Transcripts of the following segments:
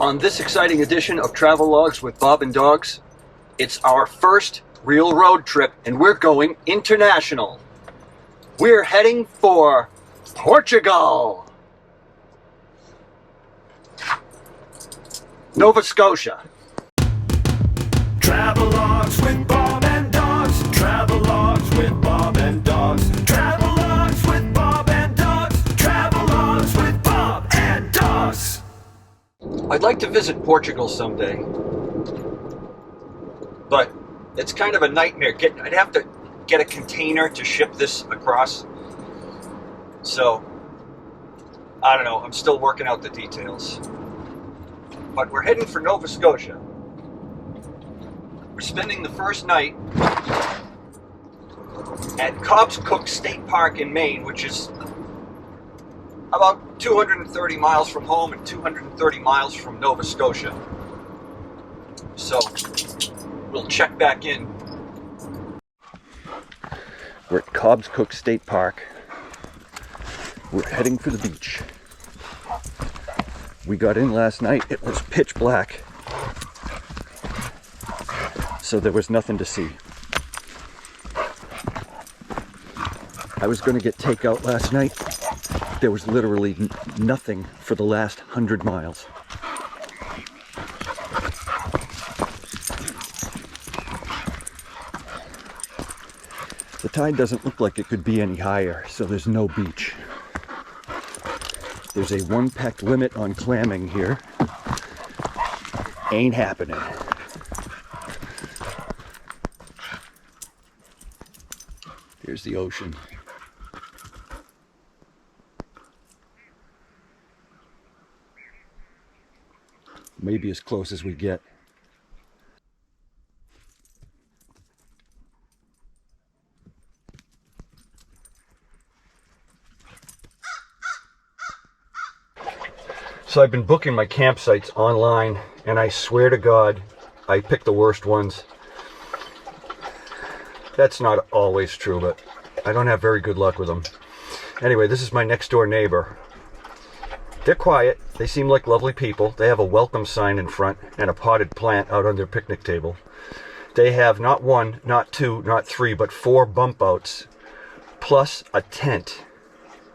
On this exciting edition of Travel Logs with Bob and Dogs, it's our first real road trip and we're going international. We're heading for Portugal, Nova Scotia. Travel Logs with Bob and Dogs. Travel Logs with Bob and Dogs. Travel Logs with Bob and Dogs. Travel Logs with Bob and Dogs. I'd like to visit Portugal someday, but it's kind of a nightmare. I'd have to get a container to ship this across. So, I don't know. I'm still working out the details. But we're heading for Nova Scotia. We're spending the first night at Cobb's Cook State Park in Maine, which is about 230 miles from home and 230 miles from Nova Scotia. So we'll check back in. We're at Cobb's Cook State Park. We're heading for the beach. We got in last night. It was pitch black, so there was nothing to see. I was going to get takeout last night. There was literally nothing for the last 100 miles. The tide doesn't look like it could be any higher, so there's no beach. There's a 1 peck limit on clamming here. Ain't happening. Here's the ocean. Maybe as close as we get. So I've been booking my campsites online, and I swear to God, I picked the worst ones. That's not always true, but I don't have very good luck with them. Anyway, this is my next door neighbor. They're quiet. They seem like lovely people. They have a welcome sign in front and a potted plant out on their picnic table. They have not one, not two, not three, but 4 bump outs, plus a tent.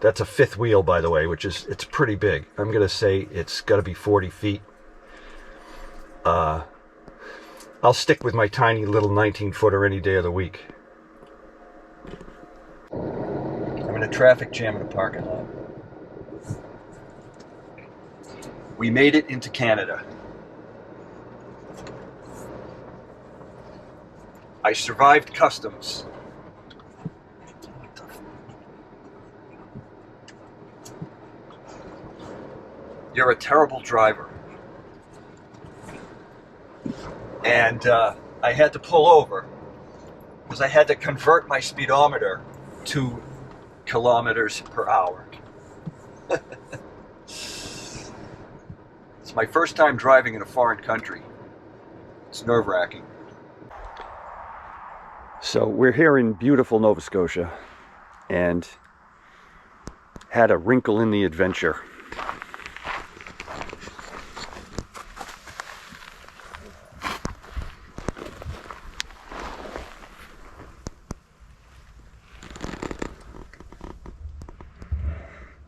That's a 5th wheel, by the way, it's pretty big. I'm going to say it's got to be 40 feet. I'll stick with my tiny little 19-footer any day of the week. I'm in a traffic jam in a parking lot. We made it into Canada. I survived customs. You're a terrible driver. And I had to pull over because I had to convert my speedometer to kilometers per hour. It's my first time driving in a foreign country. It's nerve-wracking. So we're here in beautiful Nova Scotia and had a wrinkle in the adventure.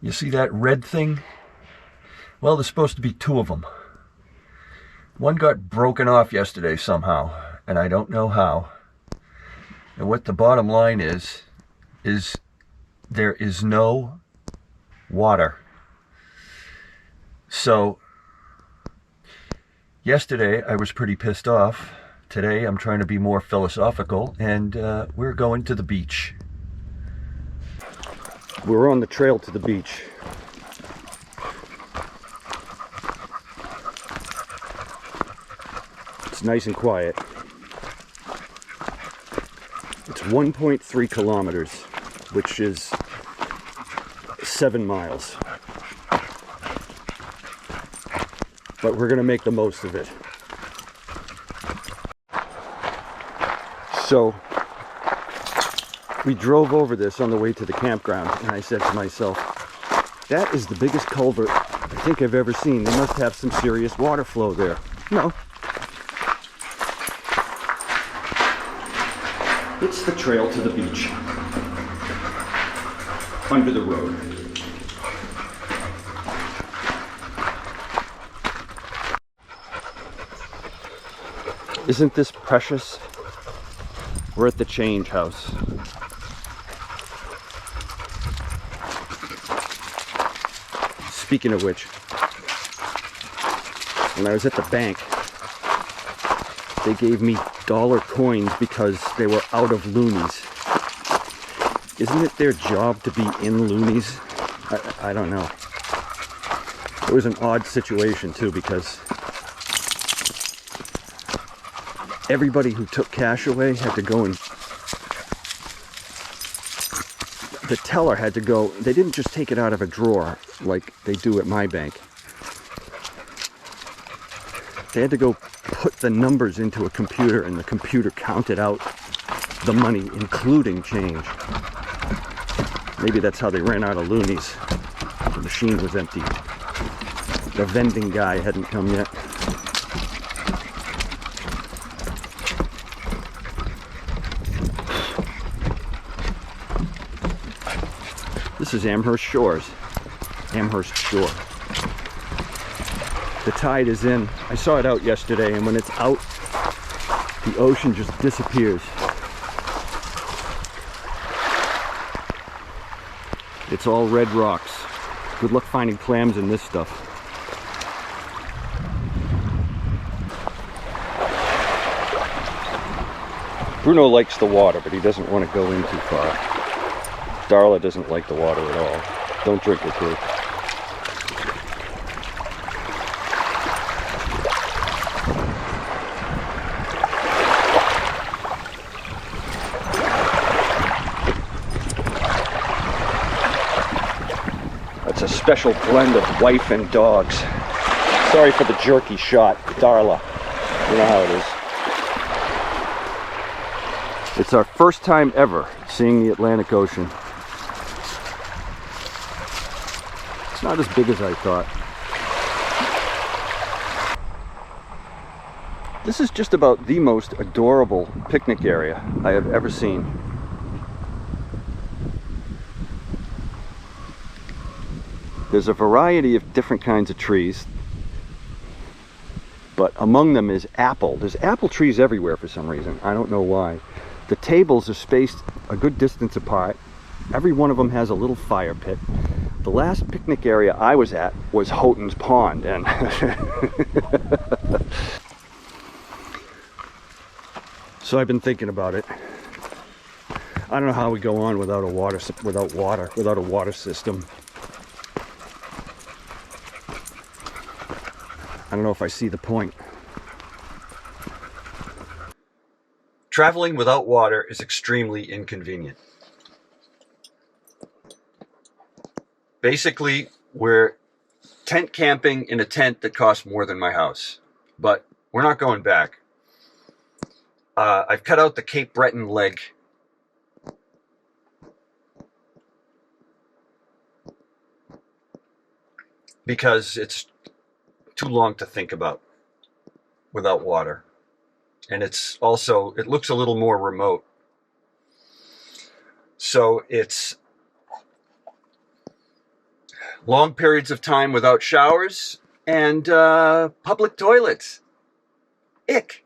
You see that red thing? Well, there's supposed to be 2 of them. One got broken off yesterday somehow, and I don't know how. And what the bottom line is there is no water. So, yesterday I was pretty pissed off. Today I'm trying to be more philosophical, and we're going to the beach. We're on the trail to the beach. It's nice and quiet. It's 1.3 kilometers, which is 7 miles. But we're going to make the most of it. So, we drove over this on the way to the campground, and I said to myself, that is the biggest culvert think I've ever seen. They must have some serious water flow there. No. It's the trail to the beach. Under the road. Isn't this precious? We're at the change house. Speaking of which, when I was at the bank, they gave me dollar coins because they were out of loonies. Isn't it their job to be in loonies? I don't know. It was an odd situation too, because everybody who took cash away had to go and the teller had to go. They didn't just take it out of a drawer like they do at my bank. They had to go put the numbers into a computer, and the computer counted out the money, including change. Maybe that's how they ran out of loonies. The machine was empty. The vending guy hadn't come yet. This is Amherst Shores. Amherst Shore. The tide is in. I saw it out yesterday, and when it's out, the ocean just disappears. It's all red rocks. Good luck finding clams in this stuff. Bruno likes the water, but he doesn't want to go in too far. Darla doesn't like the water at all. Don't drink it, too. That's a special blend of wife and dogs. Sorry for the jerky shot, Darla. You know how it is. It's our first time ever seeing the Atlantic Ocean. It's not as big as I thought. This is just about the most adorable picnic area I have ever seen. There's a variety of different kinds of trees, but among them is apple. There's apple trees everywhere for some reason. I don't know why. The tables are spaced a good distance apart. Every one of them has a little fire pit. The last picnic area I was at was Houghton's Pond, and so I've been thinking about it. I don't know how we go on without a water system. I don't know if I see the point. Traveling without water is extremely inconvenient. Basically, we're tent camping in a tent that costs more than my house, but we're not going back. I've cut out the Cape Breton leg. Because it's too long to think about without water. And it's also, it looks a little more remote. So it's long periods of time without showers and public toilets. Ick.